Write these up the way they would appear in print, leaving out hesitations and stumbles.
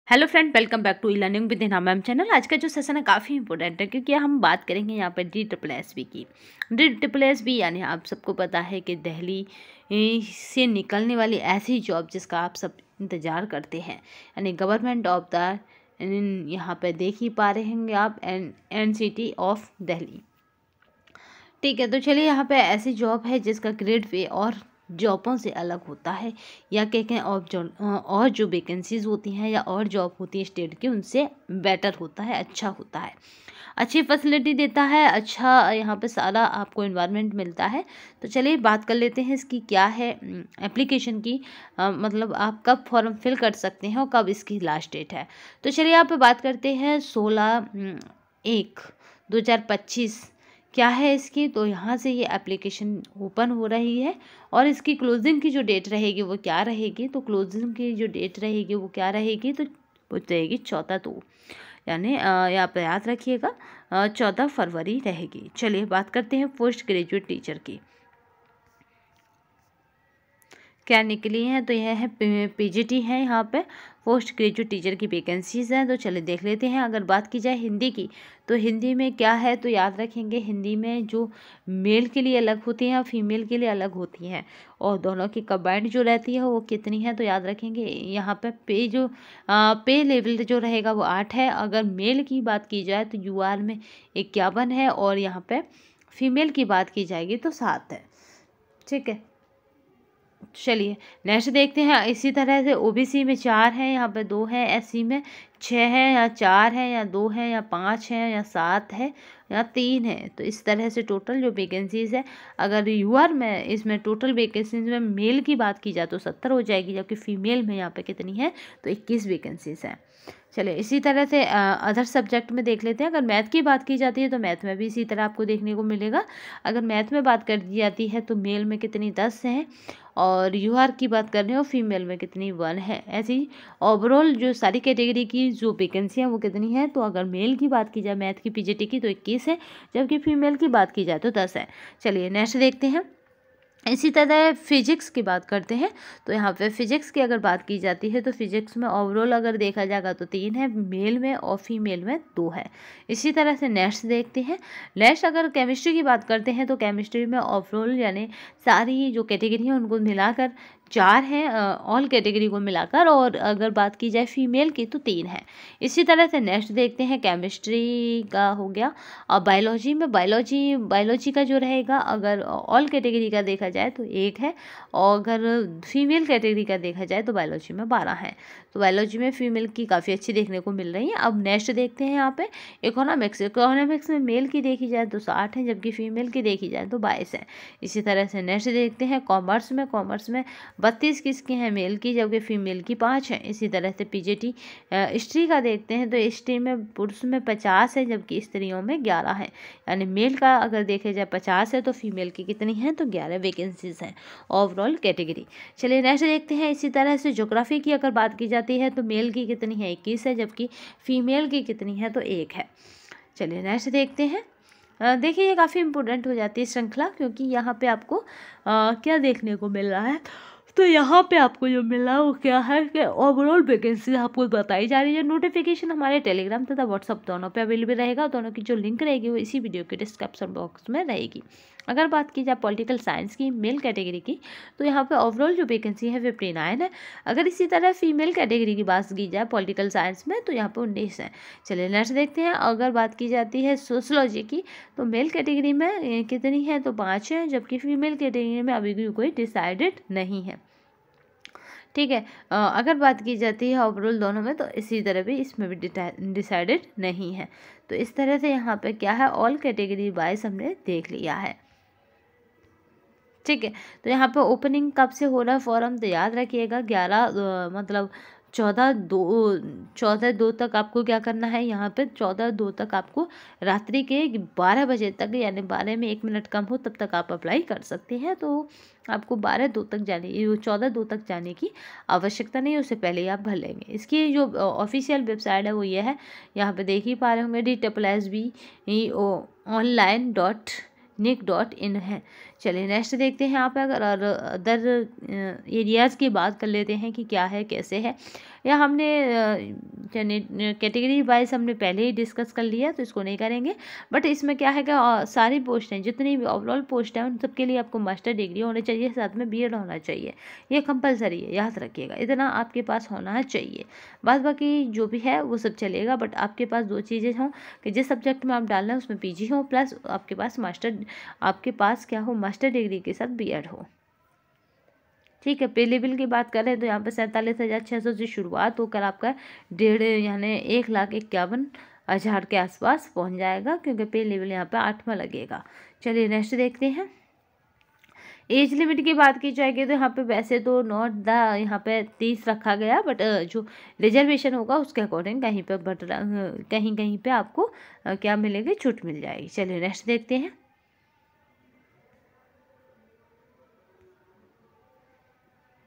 Hello friend, welcome back to learning with Hina ma'am channel. आज का जो सेशन है काफ़ी इंपॉर्टेंट है क्योंकि हम बात करेंगे यहाँ पर DSSB की। DSSB यानी आप सबको पता है कि दिल्ली से निकलने वाली ऐसी जॉब जिसका आप सब इंतज़ार करते हैं, यानी गवर्नमेंट ऑफ द, यहाँ पर देख ही पा रहे होंगे आप, NCT ऑफ दिल्ली। ठीक है, तो चलिए यहाँ पे ऐसी जॉब है जिसका ग्रेड पे और जॉबों से अलग होता है, या कहें और जो वैकेंसीज होती हैं या और जॉब होती है स्टेट की उनसे बेटर होता है, अच्छा होता है, अच्छी फैसिलिटी देता है, अच्छा यहाँ पे सारा आपको इन्वायरमेंट मिलता है। तो चलिए बात कर लेते हैं इसकी क्या है एप्लीकेशन की, मतलब आप कब फॉर्म फिल कर सकते हैं और कब इसकी लास्ट डेट है। तो चलिए यहाँ पे बात करते हैं 16/1/2025 क्या है इसकी। तो यहाँ से ये एप्लीकेशन ओपन हो रही है और इसकी क्लोजिंग की जो डेट रहेगी वो क्या रहेगी, तो क्लोजिंग की जो डेट रहेगी वो क्या रहेगी, तो वो रहेगी 14/2, यानी यहाँ पर याद रखिएगा 14 फरवरी रहेगी। चलिए बात करते हैं पोस्ट ग्रेजुएट टीचर की क्या निकली है। तो यह है PGT है, यहाँ पे पोस्ट ग्रेजुएट टीचर की वैकेंसीज हैं। तो चलिए देख लेते हैं। अगर बात की जाए हिंदी की, तो हिंदी में क्या है, तो याद रखेंगे हिंदी में जो मेल के लिए अलग होती हैं और फीमेल के लिए अलग होती हैं, और दोनों की कंबाइंड जो रहती है वो कितनी है, तो याद रखेंगे यहाँ पे पे लेवल जो रहेगा वो 8 है। अगर मेल की बात की जाए तो UR में 51 है, और यहाँ पे फीमेल की बात की जाएगी तो 7 है। ठीक है, चलिए नेक्स्ट देखते हैं। इसी तरह से OBC में 4 है, यहाँ पे 2 है, SC में 6 है, या 4 है, या 2 है, या 5 है, या 7 है, या 3 है। तो इस तरह से टोटल जो वैकेंसीज है, अगर UR में इसमें टोटल वैकेंसीज में मेल की बात की जाए तो 70 हो जाएगी, जबकि फीमेल में यहाँ पे कितनी है, तो 21 वैकेंसीज हैं। चलिए इसी तरह से अदर सब्जेक्ट में देख लेते हैं। अगर मैथ की बात की जाती है तो मैथ में भी इसी तरह आपको देखने को मिलेगा। अगर मैथ में बात कर दी जाती है तो मेल में कितनी 10 हैं, और UR की बात कर रहे हो फीमेल में कितनी 1 है। ऐसे ही ओवरऑल जो सारी कैटेगरी की जो वैकेंसी हैं वो कितनी है, तो अगर मेल की बात की जाए मैथ की PGT की तो 21 है, जबकि फीमेल की बात की जाए तो 10 है। चलिए नेक्स्ट देखते हैं। इसी तरह फिजिक्स की बात करते हैं। तो यहाँ पे फिजिक्स की अगर बात की जाती है तो फिजिक्स में ओवरऑल अगर देखा जाएगा तो 3 है, मेल में और फीमेल में 2 है। इसी तरह से नेक्स्ट देखते हैं। नेक्स्ट अगर केमिस्ट्री की बात करते हैं तो केमिस्ट्री में ओवरऑल यानी सारी जो कैटेगरी है उनको मिलाकर 4 हैं, ऑल कैटेगरी को मिलाकर, और अगर बात की जाए फीमेल की तो 3 है। इसी तरह से नेक्स्ट देखते हैं। केमिस्ट्री का हो गया, और बायोलॉजी में बायोलॉजी का जो रहेगा अगर ऑल कैटेगरी का देखा जाए तो 1 है, और अगर फीमेल कैटेगरी का देखा जाए तो बायोलॉजी में 12 है। तो बायोलॉजी में फीमेल की काफ़ी अच्छी देखने को मिल रही है। अब नेक्स्ट देखते हैं यहाँ पे इकोनॉमिक्स में मेल की देखी जाए तो 60 है, जबकि फीमेल की देखी जाए तो 22 है। इसी तरह से नेक्स्ट देखते हैं। कॉमर्स में 32 किसकी हैं, मेल की, जबकि फीमेल की 5 है। इसी तरह से PGT हिस्ट्री का देखते हैं तो हिस्ट्री में पुरुष में 50 है, जबकि स्त्रियों में 11 है, यानी मेल का अगर देखे जाए 50 है तो फीमेल की कितनी है, तो 11 वैकेंसीज हैं ओवरऑल कैटेगरी। चलिए नेक्स्ट देखते हैं। इसी तरह से ज्योग्राफी की अगर बात की जाती है तो मेल की कितनी है, 21 है, जबकि फीमेल की कितनी है, तो 1 है। चलिए नेक्स्ट देखते हैं। देखिए ये काफ़ी इंपॉर्टेंट हो जाती है श्रृंखला, क्योंकि यहाँ पे आपको क्या देखने को मिल रहा है, तो यहाँ पे आपको जो मिल रहा है वो क्या है कि ओवरऑल वैकेंसी आपको बताई जा रही है। नोटिफिकेशन हमारे टेलीग्राम तथा व्हाट्सअप दोनों पे अवेलेबल रहेगा। दोनों की जो लिंक रहेगी वो इसी वीडियो के डिस्क्रिप्शन बॉक्स में रहेगी। अगर बात की जाए पॉलिटिकल साइंस की मेल कैटेगरी की, तो यहाँ पे ओवरऑल जो वैकेंसी है 59 है। अगर इसी तरह फीमेल कैटेगरी की बात की जाए पॉलिटिकल साइंस में तो यहाँ पे 19 है। चलिए नेक्स्ट देखते हैं। अगर बात की जाती है सोशलॉजी की, तो मेल कैटेगरी में कितनी है, तो 5 है, जबकि फीमेल कैटेगरी में अभी भी कोई डिसाइडेड नहीं है। ठीक है, अगर बात की जाती है ओवरऑल दोनों में, तो इसी तरह भी इसमें भी डिसाइडेड नहीं है। तो इस तरह से यहाँ पे क्या है, ऑल कैटेगरी वाइज हमने देख लिया है। ठीक है, तो यहाँ पे ओपनिंग कब से हो रहा है फॉर्म, तो याद रखिएगा 14/2 तक आपको क्या करना है, यहाँ पे 14/2 तक आपको रात्रि के 12 बजे तक, यानी 12 में 1 मिनट कम हो तब तक आप अप्लाई कर सकते हैं। तो आपको 14/2 तक जाने की आवश्यकता नहीं है, उससे पहले ही आप भर लेंगे। इसकी जो ऑफिशियल वेबसाइट है वो ये है, यहाँ पे देख ही पा रहे होंगे, DSSB online.nic.in है। चलिए नेक्स्ट देखते हैं। यहाँ पे अगर अदर एरियाज़ की बात कर लेते हैं कि क्या है कैसे है, या हमने कैटेगरी वाइज हमने पहले ही डिस्कस कर लिया, तो इसको नहीं करेंगे। बट इसमें क्या है कि सारी पोस्ट हैं, जितनी भी ओवरऑल पोस्ट हैं उन सबके लिए आपको मास्टर डिग्री होनी चाहिए, साथ में बीएड होना चाहिए। ये कंपलसरी है, याद रखिएगा, इतना आपके पास होना चाहिए। बाद बाकी जो भी है वो सब चलेगा, बट आपके पास 2 चीज़ें हों कि जिस सब्जेक्ट में आप डाल रहे हैं उसमें पीजी हो, प्लस आपके पास क्या हो, मास्टर डिग्री के साथ बीएड हो। ठीक है। पे लेवल की बात करें तो यहाँ पे 47,600 से शुरुआत होकर आपका 1,51,000 के आसपास पहुँच जाएगा, क्योंकि पे लेवल यहाँ पे 8वां लगेगा। चलिए नेक्स्ट देखते हैं। एज लिमिट की बात की जाएगी तो यहाँ पे वैसे तो नॉट द यहाँ पे 30 रखा गया, बट जो रिजर्वेशन होगा उसके अकॉर्डिंग कहीं पे कहीं कहीं पे आपको क्या मिलेगी, छूट मिल जाएगी। चलिए नेक्स्ट देखते हैं।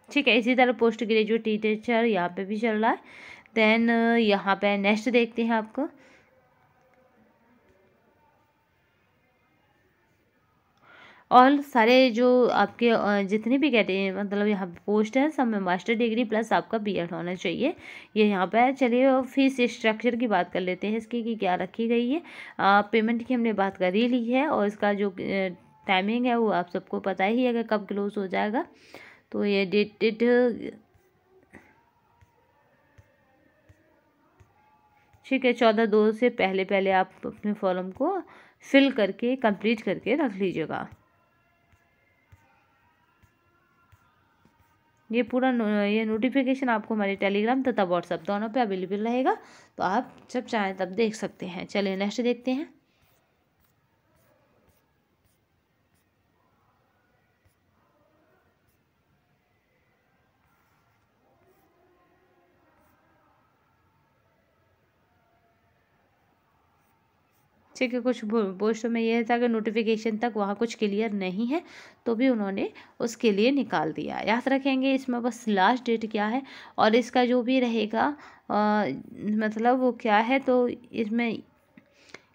ठीक है, इसी तरह पोस्ट ग्रेजुएट टीचर यहाँ पे भी चल रहा है। देन यहाँ पे नेक्स्ट देखते हैं आपको। और सारे जो आपके जितने भी मतलब यहाँ पे पोस्ट है सब में मास्टर डिग्री प्लस आपका बीएड होना चाहिए, ये यहाँ पे है। चलिए फीस स्ट्रक्चर की बात कर लेते हैं इसकी कि क्या रखी गई है। पेमेंट की हमने बात कर ही ली है, और इसका जो टाइमिंग है वो आप सबको पता ही है कि कब क्लोज हो जाएगा। तो ये डेटेड ठीक है, 14/2 से पहले पहले आप अपने फॉर्म को फिल करके कंप्लीट करके रख लीजिएगा। ये पूरा ये नोटिफिकेशन आपको हमारे टेलीग्राम तथा व्हाट्सएप दोनों पे अवेलेबल रहेगा, तो आप जब चाहें तब देख सकते हैं। चलिए नेक्स्ट देखते हैं। ठीक है, कुछ पोस्टों में यह था कि नोटिफिकेशन तक वहाँ कुछ क्लियर नहीं है, तो भी उन्होंने उसके लिए निकाल दिया। याद रखेंगे इसमें बस लास्ट डेट क्या है, और इसका जो भी रहेगा मतलब वो क्या है, तो इसमें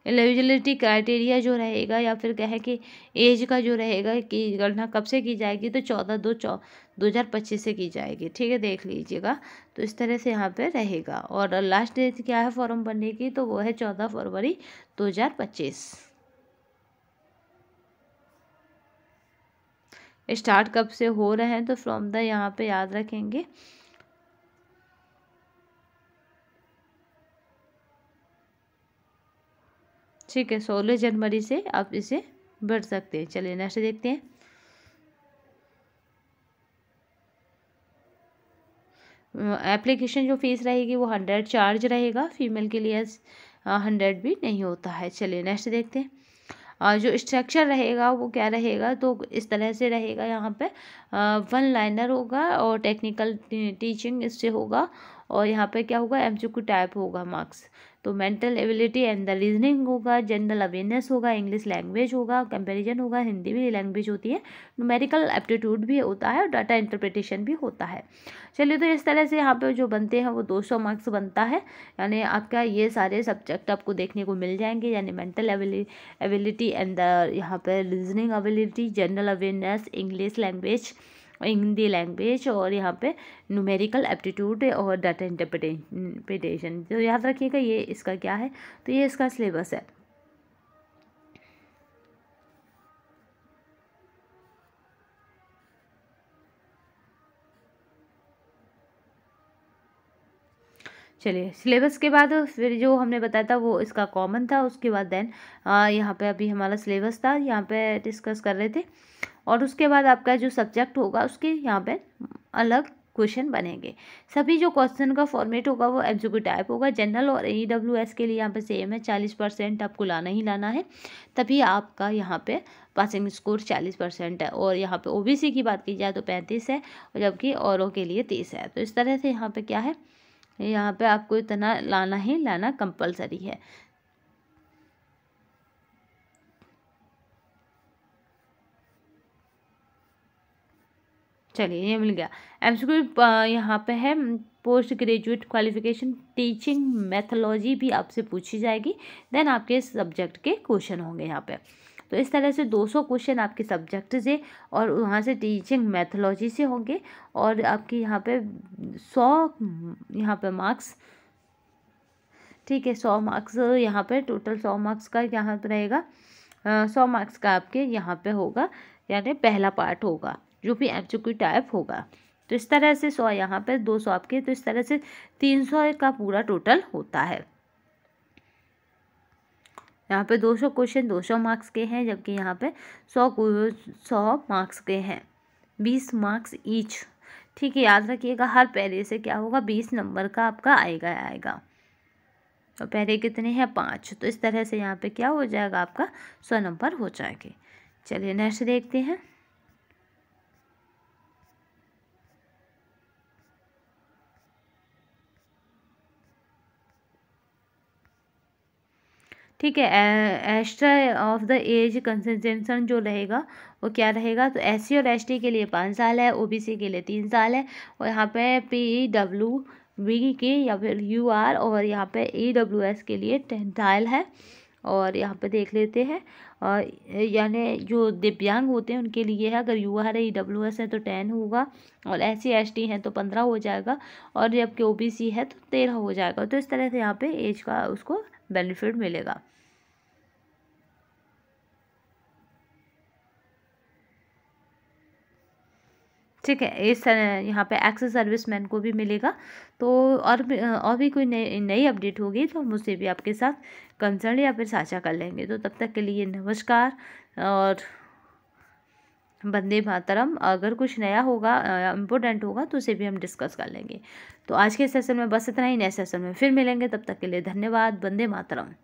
एलिजिबिलिटी क्राइटेरिया जो रहेगा, या फिर कहें कि एज का जो रहेगा कि गणना कब से की जाएगी, तो 14/2/2025 से की जाएगी। ठीक है, देख लीजिएगा। तो इस तरह से यहाँ पे रहेगा। और लास्ट डेट क्या है फॉर्म भरने की, तो वो है 14 फरवरी 2025। स्टार्ट कब से हो रहे हैं, तो फ्रॉम द यहाँ पे याद रखेंगे ठीक है, 16 जनवरी से आप इसे भर सकते हैं। चलिए नेक्स्ट देखते हैं। एप्लीकेशन जो फीस रहेगी वो 100 चार्ज रहेगा, फीमेल के लिए 100 भी नहीं होता है। चलिए नेक्स्ट देखते हैं। जो स्ट्रक्चर रहेगा वो क्या रहेगा, तो इस तरह से रहेगा। यहाँ पे 1 लाइनर होगा और टेक्निकल टीचिंग इससे होगा, और यहाँ पे क्या होगा, एमसीक्यू टाइप होगा मार्क्स। तो mental ability and the reasoning होगा, जनरल अवेयरनेस होगा, इंग्लिश लैंग्वेज होगा, कंपैरिजन होगा, हिंदी भी लैंग्वेज होती है, न्यूमेरिकल एप्टीट्यूड भी होता है, और डाटा इंटरप्रिटेशन भी होता है। चलिए, तो इस तरह से यहाँ पे जो बनते हैं वो 200 मार्क्स बनता है, यानी आपका ये सारे सब्जेक्ट आपको देखने को मिल जाएंगे, यानी मेंटल एबिलिटी एंड द यहाँ पे reasoning ability, general awareness, English language, Hindi language, और यहाँ पे न्यूमेरिकल एप्टीट्यूड और डाटा इंटरप्रिटेशन। तो याद रखिएगा ये इसका क्या है, तो ये इसका सिलेबस है। चलिए, सिलेबस के बाद फिर जो हमने बताया था वो इसका कॉमन था। उसके बाद देन यहाँ पे अभी हमारा सिलेबस था, यहाँ पे डिस्कस कर रहे थे। और उसके बाद आपका जो सब्जेक्ट होगा उसके यहाँ पे अलग क्वेश्चन बनेंगे। सभी जो क्वेश्चन का फॉर्मेट होगा वो एमसीक्यू टाइप होगा। जनरल और ईडब्ल्यूएस के लिए यहाँ पे सेम है, 40% आपको लाना ही लाना है, तभी आपका यहाँ पे पासिंग स्कोर 40% है। और यहाँ पे ओबीसी की बात की जाए तो 35 है, और जबकि औरों के लिए 30 है। तो इस तरह से यहाँ पे क्या है, यहाँ पे आपको इतना लाना ही लाना कंपलसरी है। चलिए, ये मिल गया। एमसीक्यू यहाँ पे है, post graduate qualification teaching methodology भी आपसे पूछी जाएगी। देन आपके सब्जेक्ट के क्वेश्चन होंगे यहाँ पे। तो इस तरह से 200 क्वेश्चन आपके सब्जेक्ट से और वहाँ से टीचिंग मेथोलॉजी से होंगे, और आपके यहाँ पे 100 यहाँ पे मार्क्स ठीक है। 100 मार्क्स यहाँ पे टोटल 100 मार्क्स का यहाँ पे रहेगा। 100 मार्क्स का आपके यहाँ पे होगा, यानी पहला पार्ट होगा जो भी एमसीक्यू टाइप होगा। तो इस तरह से 100 यहाँ पे 200 आपके, तो इस तरह से 300 का पूरा टोटल होता है। यहाँ पे 200 क्वेश्चन 200 मार्क्स के हैं, जबकि यहाँ पे 100 मार्क्स के हैं, 20 मार्क्स ईच। ठीक है, याद रखिएगा हर पैरे से क्या होगा, 20 नंबर का आपका आएगा। और पैरे कितने हैं, 5। तो इस तरह से यहाँ पे क्या हो जाएगा, आपका 100 नंबर हो जाएंगे। चलिए नेक्स्ट देखते हैं। ठीक है, extra of the age concession जो रहेगा वो क्या रहेगा, तो SC और ST के लिए 5 साल है, OBC के लिए 3 साल है, और यहाँ पे PWB के या फिर UR और यहाँ पे EWS के लिए 10 साल है। और यहाँ पे देख लेते हैं, और यानी जो दिव्यांग होते हैं उनके लिए है, अगर UR है EWS है तो 10 होगा, और SC ST है तो 15 हो जाएगा, और जबकि OBC है तो 13 हो जाएगा। तो इस तरह से यहाँ पे एज का उसको बेनिफिट मिलेगा। ठीक है, इस यहाँ पे एक्स सर्विसमैन को भी मिलेगा। तो और भी कोई नई अपडेट होगी तो हम उससे भी आपके साथ कंसर्न या फिर साझा कर लेंगे। तो तब तक के लिए नमस्कार और वंदे मातरम। अगर कुछ नया होगा, इम्पोर्टेंट होगा तो उसे भी हम डिस्कस कर लेंगे। तो आज के सेशन में बस इतना ही, नए सेशन में फिर मिलेंगे, तब तक के लिए धन्यवाद। वंदे मातरम।